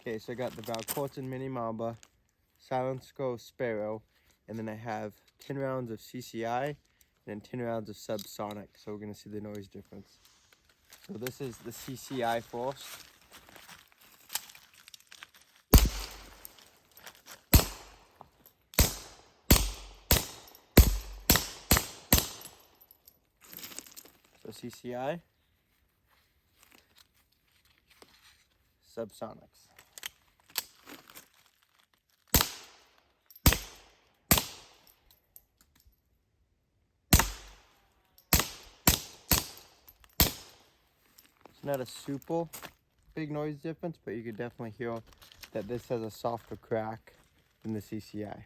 Okay, so I got the Valcourten Mini Mamba, Silensko Sparrow, and then I have 10 rounds of CCI and then 10 rounds of Subsonic. So we're gonna see the noise difference. So this is the CCI first. So CCI, Subsonics. It's not a super big noise difference, but you could definitely hear that this has a softer crack than the CCI.